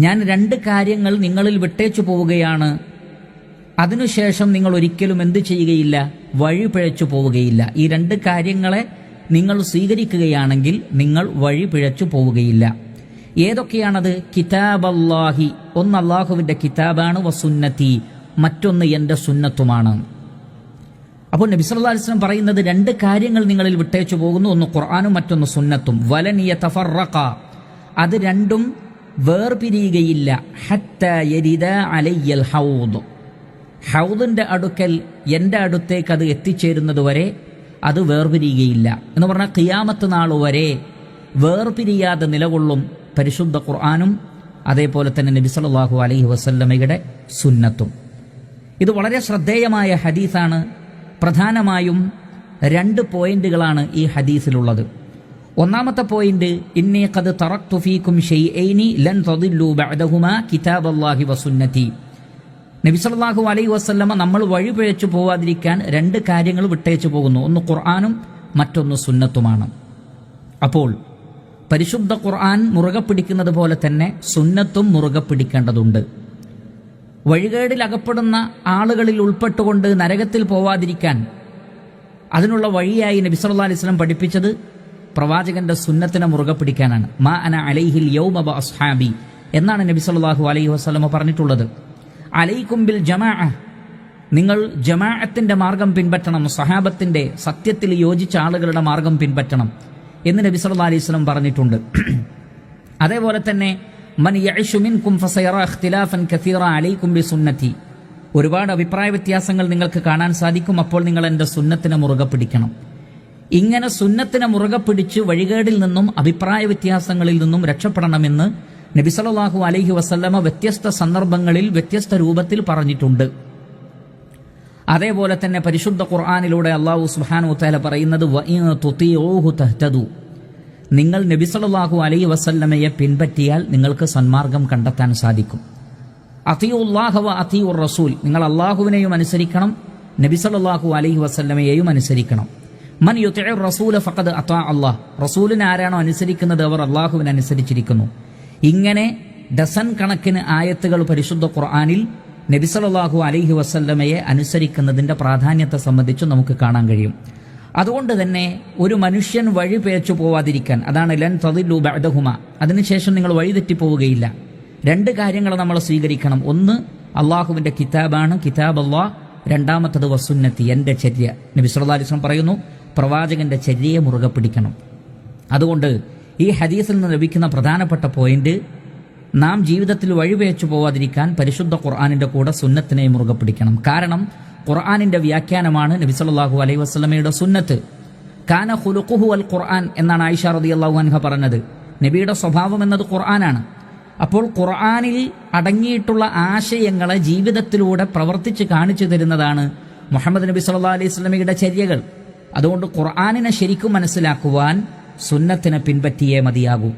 ഞാൻ 2 കാര്യങ്ങൾ നിങ്ങളിൽ വിട്ടേച്ചു പോവുകയാണ്. അതിനുശേഷം നിങ്ങൾ ഒരിക്കലും എന്ത് ചെയ്യുകയില്ല? വഴി പിഴച്ചു പോവുകയില്ല. ഈ 2 കാര്യങ്ങളെ നിങ്ങൾ സ്വീകരിക്കുകയാണെങ്കിൽ നിങ്ങൾ വഴി പിഴച്ചു പോവുകയില്ല. ഏതൊക്കെയാണത്? കിതാബല്ലാഹി, ഒന്ന് അള്ളാഹുവിന്റെ കിതാബാണ്, വസുന്നത്തി, മറ്റൊന്ന് എൻ്റെ സുന്നത്തുമാണ്. അപ്പോൾ നബി സല്ലല്ലാഹു അലൈഹി വസല്ലം പറയുന്നത് 2 കാര്യങ്ങൾ നിങ്ങളിൽ വിട്ടേച്ചു പോകുന്നു, ഒന്ന് ഖുർആനും മറ്റൊന്ന് സുന്നത്തും. വലൻ യതഫറഖ, അത് രണ്ടും വേർപിരിയുകയില്ല. ഹത്താ യരിദ അലയ്യൽ ഹൗദ്, ഹൗദിന്റെ അടുക്കൽ എൻ്റെ അടുത്തേക്ക് അത് എത്തിച്ചേരുന്നത് വരെ അത് വേർപിരിയുകയില്ല. എന്ന് പറഞ്ഞാൽ ഖിയാമത്ത് നാൾ വരെ വേർപിരിയാതെ നിലകൊള്ളും പരിശുദ്ധ ഖുർആനും അതേപോലെ തന്നെ നബി സല്ലല്ലാഹു അലൈഹി വസല്ലമയുടെ സുന്നത്തും. ഇത് വളരെ ശ്രദ്ധേയമായ ഹദീസാണ്. പ്രധാനമായും 2 പോയിന്റുകളാണ് ഈ ഹദീസിലുള്ളത്. ഒന്നാമത്തെ പോയിന്റ്, ഇന്നി ഖദ് തറക്തു ഫീകും ഷൈഅൈനി ലൻ തദില്ലു ബഅദഹുമാ കിതാബല്ലാഹി വസുന്നതി. നബി സല്ലല്ലാഹു അലൈഹി വസല്ലമ നമ്മൾ വഴി പിഴച്ചു പോവാതിരിക്കാൻ 2 കാര്യങ്ങൾ വിട്ടേച്ചു പോകുന്നു, ഒന്ന് ഖുർആനും മറ്റൊന്ന് സുന്നത്തുമാണ്. അപ്പോൾ പരിശുദ്ധ ഖുർആൻ മുറുകെ പിടിക്കുന്നത് പോലെ തന്നെ സുന്നത്തും മുറുകെ പിടിക്കേണ്ടതുണ്ട്. വഴികേടിൽ അകപ്പെടുന്ന ആളുകളിൽ ഉൾപ്പെട്ടുകൊണ്ട് നരകത്തിൽ പോവാതിരിക്കാൻ അതിനുള്ള വഴിയായി നബി സല്ലല്ലാഹു അലൈഹി വസല്ലം പഠിപ്പിച്ചത് പ്രവാചകന്റെ സുന്നത്തിനെ മുറുകെ പിടിക്കാനാണ്. മാ അന അലൈഹിൽ യൗമ വ അസ്ഹാബി എന്നാണ് നബി സല്ലല്ലാഹു അലൈഹി വസല്ലം പറഞ്ഞിട്ടുള്ളത്. അലൈക്കും ബിൽ ജമാഅ, നിങ്ങൾ ജമാഅത്തിന്റെ മാർഗം പിൻപറ്റണം, സഹാബത്തിന്റെ സത്യത്തിൽ യോജിച്ച ആളുകളുടെ മാർഗം പിൻപറ്റണം എന്ന് നബി സല്ലല്ലാഹു അലൈഹി വസല്ലം പറഞ്ഞിട്ടുണ്ട്. അതേപോലെ തന്നെ മൻ യഅ്ശു മിൻകും ഫസയറ ഇഖ്തിലാഫൻ കസീറ അലൈക്കും ബിസുന്നതി, ഒരുപാട് അഭിപ്രായ വ്യത്യാസങ്ങൾ നിങ്ങൾക്ക് കാണാൻ സാധിക്കും, അപ്പോൾ നിങ്ങൾ എൻ്റെ സുന്നത്തിനെ മുറുകെ പിടിക്കണം. ഇങ്ങനെ സുന്നത്തിനെ മുറുകെ പിടിച്ച് വഴികേടിൽ നിന്നും അഭിപ്രായ വ്യത്യാസങ്ങളിൽ നിന്നും രക്ഷപ്പെടണമെന്ന് നബി സല്ലല്ലാഹു അലൈഹി വസല്ലമ വ്യത്യസ്ത സന്ദർഭങ്ങളിൽ വ്യത്യസ്ത രൂപത്തിൽ പറഞ്ഞിട്ടുണ്ട്. അതേപോലെ തന്നെ പരിശുദ്ധ ഖുർആനിലൂടെ അല്ലാഹു സുബ്ഹാനഹു വ തആല പറയുന്നത് വഇൻ തുതിഊഹു തഹ്തദു, നിങ്ങൾ നബി സല്ലല്ലാഹു അലൈഹി വസല്ലമയെ പിൻപറ്റിയാൽ നിങ്ങൾക്ക് സന്മാർഗം കണ്ടെത്താൻ സാധിക്കും. അത്തിയുല്ലാഹ വ അത്തിയുർ റസൂൽ, നിങ്ങൾ അല്ലാഹുവിനെയും അനുസരിക്കണം നബി സല്ലല്ലാഹു അലൈഹി വസല്ലമയെയും അനുസരിക്കണം. മൻ യുതിഉർ റസൂല ഫഖദ് അതാ അല്ലാഹ്, റസൂലിനെ ആരാണോ അനുസരിക്കുന്നത് അവർ അല്ലാഹുവിനെ അനുസരിച്ചിരിക്കുന്നു. ഇങ്ങനെ ഡസൻ കണക്കിന് ആയത്തുകൾ പരിശുദ്ധ ഖുർആനിൽ നബി സല്ലല്ലാഹു അലൈഹി വസല്ലമയെ അനുസരിക്കുന്നതിന്റെ പ്രാധാന്യത്തെ സംബന്ധിച്ച് നമുക്ക് കാണാൻ കഴിയും. അതുകൊണ്ട് തന്നെ ഒരു മനുഷ്യൻ വഴി പേച്ചു പോവാതിരിക്കാൻ, അതാണ് ലൻ തദില്ലു ബഅദഹുമ, അതിനുശേഷം നിങ്ങൾ വഴിതെറ്റിപ്പോവുകയില്ല. 2 കാര്യങ്ങൾ നമ്മൾ സ്വീകരിക്കണം. ഒന്ന് അള്ളാഹുവിന്റെ കിതാബാണ്, കിതാബ് അല്ലാഹ്. രണ്ടാമത്തത് വസുന്നത്തി, എൻ്റെ ചര്യ. നബി സല്ലല്ലാഹു അലൈഹി വസല്ലം പറയുന്നു പ്രവാചകന്റെ ചര്യയെ മുറുകെ പിടിക്കണം. അതുകൊണ്ട് ഈ ഹദീസിൽ നിന്ന് ലഭിക്കുന്ന പ്രധാനപ്പെട്ട പോയിന്റ്, നാം ജീവിതത്തിൽ വഴിപേച്ചു പോവാതിരിക്കാൻ പരിശുദ്ധ ഖുർആനിന്റെ കൂടെ സുന്നത്തിനെ മുറുകെ പിടിക്കണം. കാരണം ഖുർആനിന്റെ വ്യാഖ്യാനമാണ് നബി സല്ലല്ലാഹു അലൈഹി വസല്ലമയുടെ സുന്നത്ത്. കാന ഖുലുഖുഹു അൽ ഖുർആൻ എന്നാണ് ആയിഷ റളിയല്ലാഹു അൻഹ പറഞ്ഞത്. നബിയുടെ സ്വഭാവം എന്നത് ഖുർആനാണ്. അപ്പോൾ ഖുർആനിൽ അടങ്ങിയിട്ടുള്ള ആശയങ്ങളെ ജീവിതത്തിലൂടെ പ്രവർത്തിച്ച് കാണിച്ചു തരുന്നതാണ് മുഹമ്മദ് നബി സല്ലല്ലാഹു അലൈഹി വസല്ലമയുടെ ചര്യകൾ. അതുകൊണ്ട് ഖുർആനിനെ ശരിക്കും മനസ്സിലാക്കുവാൻ സുന്നത്തിനെ പിൻപറ്റിയേ മതിയാകൂ.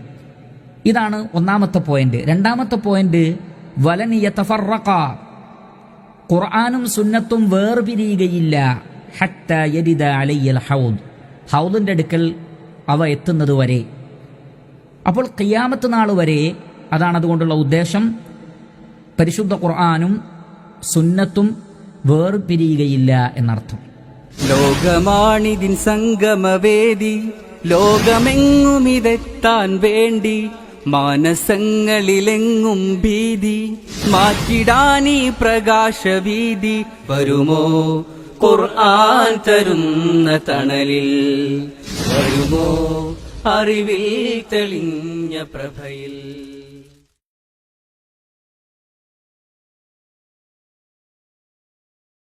ഇതാണ് ഒന്നാമത്തെ പോയിന്റ്. രണ്ടാമത്തെ പോയിന്റ്, വലൻ യതഫറഖ, ഖുർആനും സുന്നത്തും വേർപിരിയുകയില്ല. ഹത്താ യരിദ അലയ്യൽ ഹൗദ്, ഹൗദിന്റെ അടുക്കൽ അവ എത്തുന്നത് വരെ. അപ്പോൾ ഖിയാമത്ത് നാൾ വരെ, അതാണ് അതുകൊണ്ടുള്ള ഉദ്ദേശം. പരിശുദ്ധ ഖുർആനും സുന്നത്തും വേർപിരിയുകയില്ല എന്നർത്ഥം. ലോകമാണിതിൻ സംഗമവേദി, ലോകമെങ്ങുമിതെത്താൻ വേണ്ടി മാനസങ്ങളിലെങ്ങും ഭീതി മാറ്റിടാനീ പ്രകാശവീതി. വരുമോ ഖുർആൻ തരുന്ന തണലിൽ, വരുമോ അറിവിൽ തെളിഞ്ഞ പ്രഭയിൽ.